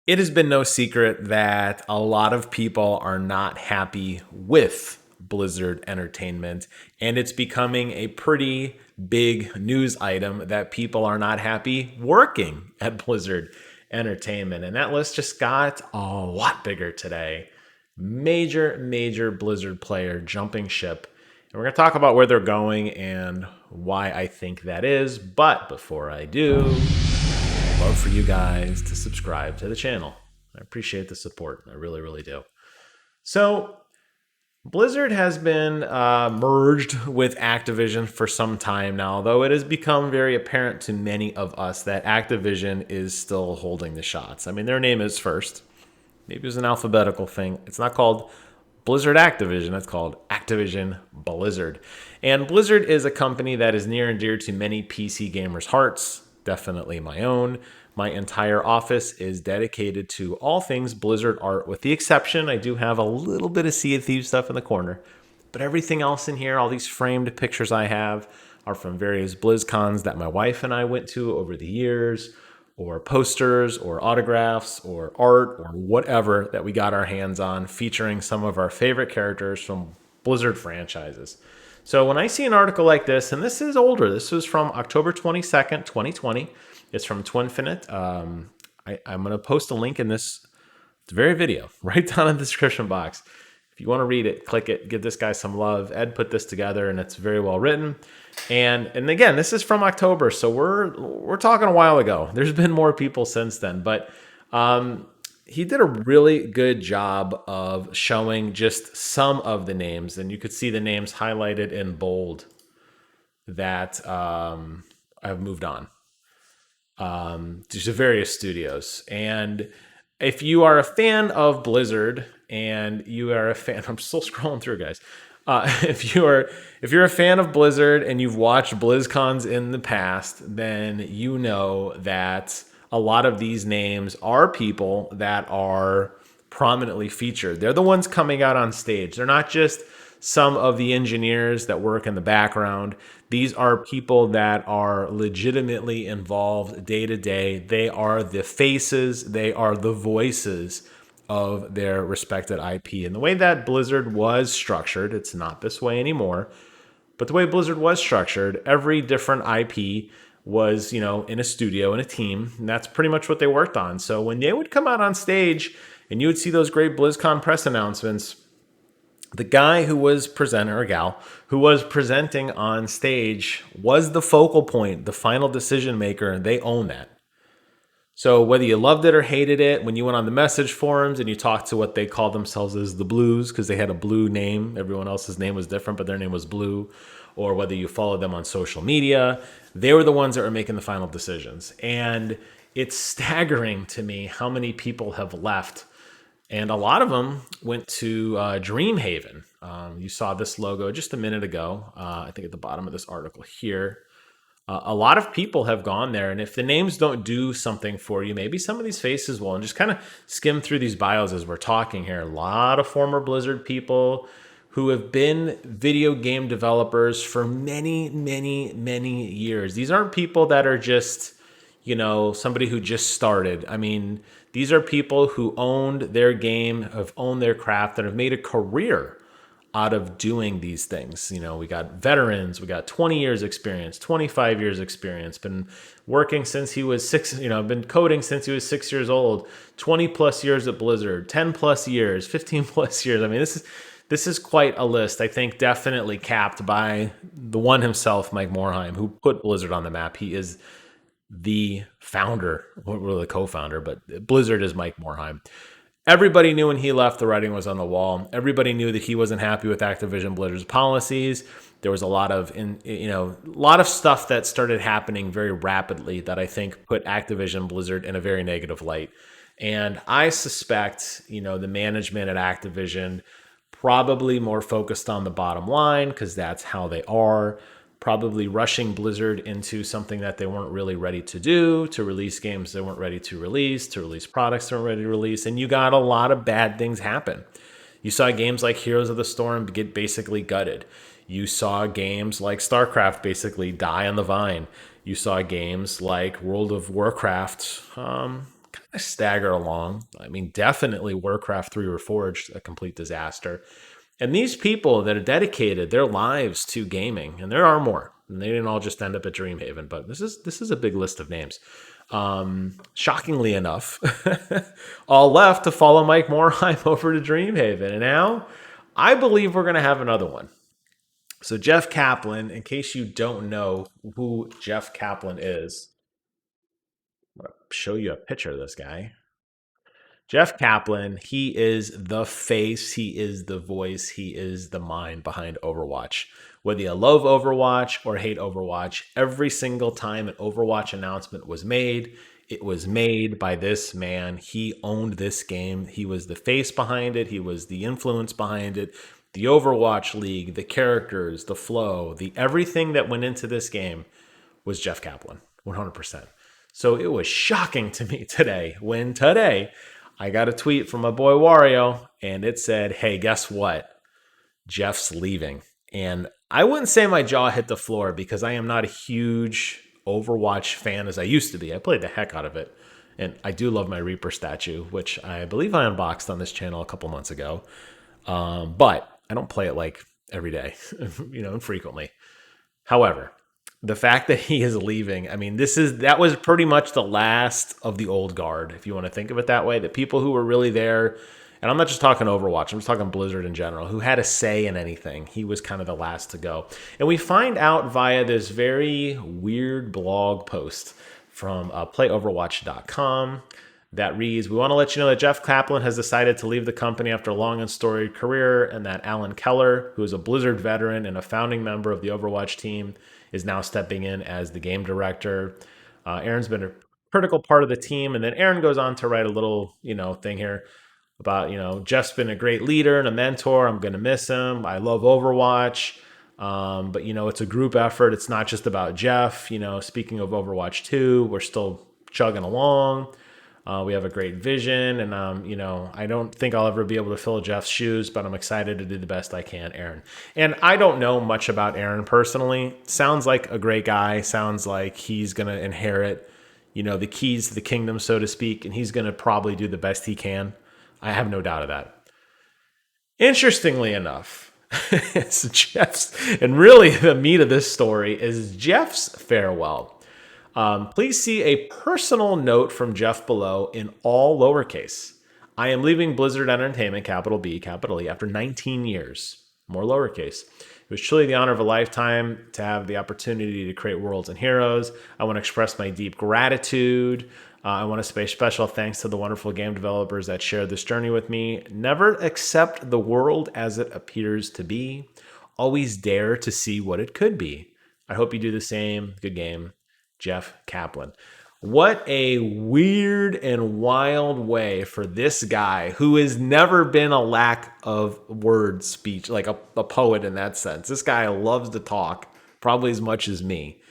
It has been no secret that a lot of people are not happy with Blizzard Entertainment, and it's becoming a pretty big news item that people are not happy working at Blizzard Entertainment. And that list just got a lot bigger today. Major Blizzard player jumping ship. And we're going to talk about where they're going and why I think that is. But before I do, I'd love for you guys to subscribe to the channel. I appreciate the support. I really do. So, Blizzard has been merged with Activision for some time now, though it has become very apparent to many of us that Activision is still holding the shots. I mean, their name is first. Maybe it was an alphabetical thing. It's not called Blizzard Activision. It's called Activision Blizzard. And Blizzard is a company that is near and dear to many PC gamers' hearts, definitely my own. My entire office is dedicated to all things Blizzard art, with the exception I do have a little bit of Sea of Thieves stuff in the corner. But everything else in here, all these framed pictures I have, are from various BlizzCons that my wife and I went to over the years, or posters, or autographs, or art, or whatever that we got our hands on, featuring some of our favorite characters from Blizzard franchises. So when I see an article like this, and this is older, this was from October 22nd, 2020. It's from TWINFINITE. I'm going to post a link in this very video right down in the description box. If you want to read it, click it, give this guy some love. Ed put this together, and it's very well written. And again, this is from October, so we're talking a while ago. There's been more people since then, but he did a really good job of showing just some of the names, and you could see the names highlighted in bold that have moved on to various studios. And if you are a fan of Blizzard and you are a fan, I'm still scrolling through, guys. If you're a fan of Blizzard and you've watched BlizzCons in the past, then you know that a lot of these names are people that are prominently featured. They're the ones coming out on stage. They're not just some of the engineers that work in the background. These are people that are legitimately involved day to day. They are the faces, they are the voices of their respected IP. And the way that Blizzard was structured, it's not this way anymore, but the way Blizzard was structured, every different IP was, in a studio, in a team, and that's pretty much what they worked on. So when they would come out on stage and you would see those great BlizzCon press announcements, the guy who was presenting, or gal, who was presenting on stage was the focal point, the final decision maker, and they own that. So whether you loved it or hated it, when you went on the message forums and you talked to what they called themselves as the Blues, because they had a blue name, everyone else's name was different, but their name was Blue, or whether you followed them on social media, they were the ones that were making the final decisions. And it's staggering to me how many people have left. And a lot of them went to DREAMHAVEN. You saw this logo just a minute ago, I think at the bottom of this article here. A lot of people have gone there. And if the names don't do something for you, maybe some of these faces will. And just kind of skim through these bios as we're talking here. A lot of former Blizzard people who have been video game developers for many years. These aren't people that are just, somebody who just started. I mean, these are people who owned their game, have owned their craft, and have made a career out of doing these things. We got veterans, we got 20 years experience, 25 years experience, been working since he was been coding since he was 6 years old, 20 plus years at Blizzard, 10 plus years, 15 plus years. I mean, this is quite a list. I think definitely capped by the one himself, Mike Morhaime, who put Blizzard on the map. He is the founder, or the co-founder, but Blizzard is Mike Morhaime. Everybody knew when he left, the writing was on the wall. Everybody knew that he wasn't happy with Activision Blizzard's policies. There was a lot of stuff that started happening very rapidly that I think put Activision Blizzard in a very negative light. And I suspect, the management at Activision probably more focused on the bottom line, because that's how they are. Probably rushing Blizzard into something that they weren't really ready to do, to release games they weren't ready to release products they weren't ready to release. And you got a lot of bad things happen. You saw games like Heroes of the Storm get basically gutted. You saw games like StarCraft basically die on the vine. You saw games like World of Warcraft kind of stagger along. I mean, definitely Warcraft 3 Reforged, a complete disaster. And these people that are dedicated their lives to gaming, and there are more, and they didn't all just end up at Dreamhaven, but this is a big list of names. Shockingly enough, all left to follow Mike Morheim over to Dreamhaven. And now I believe we're going to have another one. So Jeff Kaplan, in case you don't know who Jeff Kaplan is, I'm going to show you a picture of this guy. Jeff Kaplan, he is the face, he is the voice, he is the mind behind Overwatch. Whether you love Overwatch or hate Overwatch, every single time an Overwatch announcement was made, it was made by this man. He owned this game. He was the face behind it. He was the influence behind it. The Overwatch League, the characters, the flow, the everything that went into this game was Jeff Kaplan, 100%. So it was shocking to me today when I got a tweet from my boy Wario, and it said, hey, guess what? Jeff's leaving. And I wouldn't say my jaw hit the floor because I am not a huge Overwatch fan as I used to be. I played the heck out of it. And I do love my Reaper statue, which I believe I unboxed on this channel a couple months ago. But I don't play it like every day, infrequently. However, the fact that he is leaving, I mean, that was pretty much the last of the old guard, if you want to think of it that way. The people who were really there, and I'm not just talking Overwatch, I'm just talking Blizzard in general, who had a say in anything. He was kind of the last to go. And we find out via this very weird blog post from playoverwatch.com that reads, we want to let you know that Jeff Kaplan has decided to leave the company after a long and storied career, and that Alan Keller, who is a Blizzard veteran and a founding member of the Overwatch team, is now stepping in as the game director. Aaron's been a critical part of the team. And then Aaron goes on to write a little, thing here about, Jeff's been a great leader and a mentor. I'm going to miss him. I love Overwatch. But, it's a group effort. It's not just about Jeff. Speaking of Overwatch 2, we're still chugging along. We have a great vision, and I don't think I'll ever be able to fill Jeff's shoes, but I'm excited to do the best I can, Aaron. And I don't know much about Aaron personally. Sounds like a great guy. Sounds like he's going to inherit, the keys to the kingdom, so to speak, and he's going to probably do the best he can. I have no doubt of that. Interestingly enough, it's Jeff's, and really the meat of this story is Jeff's farewell. Please see a personal note from Jeff below in all lowercase. I am leaving Blizzard Entertainment, capital B, capital E, after 19 years, more lowercase. It was truly the honor of a lifetime to have the opportunity to create worlds and heroes. I want to express my deep gratitude. I want to say special thanks to the wonderful game developers that shared this journey with me. Never accept the world as it appears to be. Always dare to see what it could be. I hope you do the same. Good game. Jeff Kaplan. What a weird and wild way for this guy who has never been a lack of word speech, like a poet in that sense. This guy loves to talk, probably as much as me.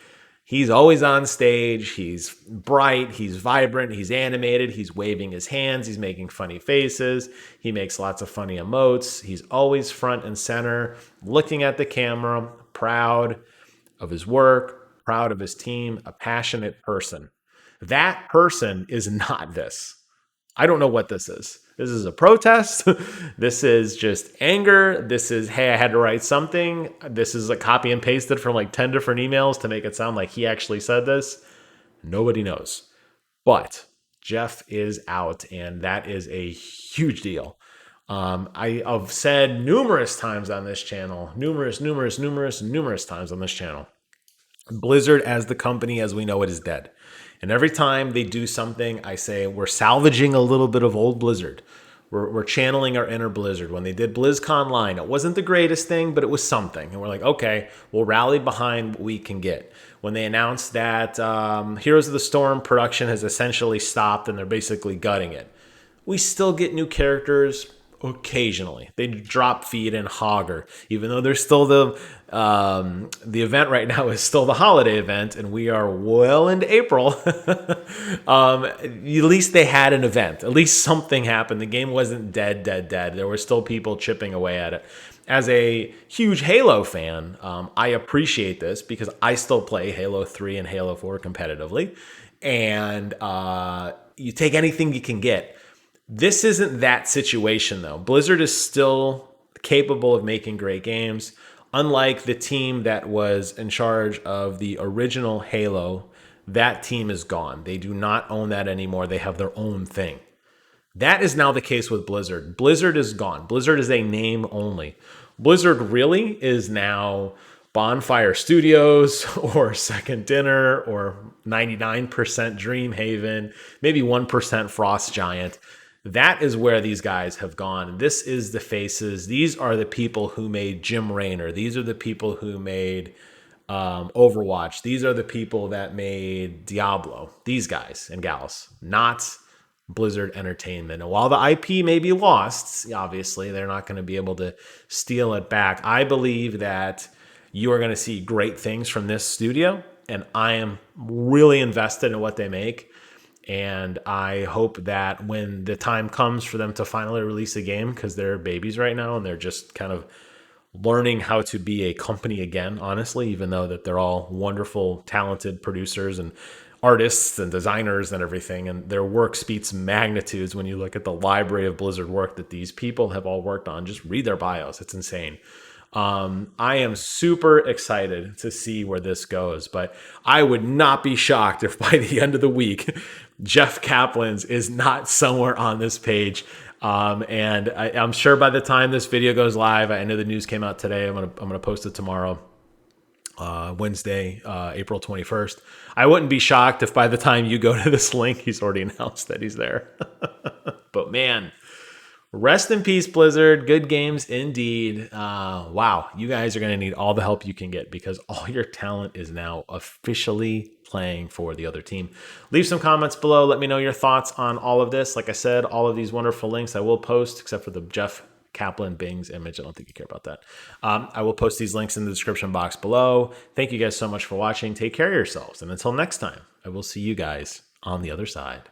He's always on stage. He's bright. He's vibrant. He's animated. He's waving his hands. He's making funny faces. He makes lots of funny emotes. He's always front and center, looking at the camera, proud of his work, proud of his team, a passionate person. That person is not this. I don't know what this is. This is a protest. This is just anger. This is, hey, I had to write something. This is a copy and pasted from like 10 different emails to make it sound like he actually said this. Nobody knows. But Jeff is out, and that is a huge deal. I've said numerous times on this channel, numerous times on this channel, Blizzard as the company as we know it is dead. And every time they do something, I say we're salvaging a little bit of old Blizzard. We're channeling our inner Blizzard. When they did BlizzCon it wasn't the greatest thing, but it was something. And we're like, okay, we'll rally behind what we can get. When they announced that Heroes of the Storm production has essentially stopped and they're basically gutting it, we still get new characters occasionally. They drop feed and Hogger, even though there's still the event right now is still the holiday event, and we are well into April. At least they had an event. At least something happened. The game wasn't dead. There were still people chipping away at it. As a huge Halo fan, I appreciate this because I still play Halo 3 and Halo 4 competitively. and you take anything you can get. This isn't that situation, though. Blizzard is still capable of making great games, unlike the team that was in charge of the original Halo. That team is gone. They do not own that anymore. They have their own thing. That is now the case with Blizzard. Blizzard is gone. Blizzard is a name only. Blizzard really is now Bonfire Studios or Second Dinner or 99% Dreamhaven, maybe 1% Frost Giant. That is where these guys have gone. This is the faces. These are the people who made Jim Raynor. These are the people who made Overwatch. These are the people that made Diablo. These guys and gals, not Blizzard Entertainment. And while the IP may be lost, obviously, they're not going to be able to steal it back. I believe that you are going to see great things from this studio, and I am really invested in what they make. And I hope that when the time comes for them to finally release a game, because they're babies right now and they're just kind of learning how to be a company again, honestly, even though that they're all wonderful, talented producers and artists and designers and everything, and their work speaks magnitudes when you look at the library of Blizzard work that these people have all worked on. Just read their bios. It's insane. I am super excited to see where this goes, but I would not be shocked if by the end of the week, Jeff Kaplan's is not somewhere on this page. And I'm sure by the time this video goes live, I know the news came out today. I'm gonna post it tomorrow, Wednesday, April 21st. I wouldn't be shocked if by the time you go to this link, he's already announced that he's there. But man, rest in peace, Blizzard. Good games indeed. Wow, you guys are going to need all the help you can get because all your talent is now officially playing for the other team. Leave some comments below. Let me know your thoughts on all of this. Like I said, all of these wonderful links I will post, except for the Jeff Kaplan Bing's image. I don't think you care about that. I will post these links in the description box below. Thank you guys so much for watching. Take care of yourselves. And until next time, I will see you guys on the other side.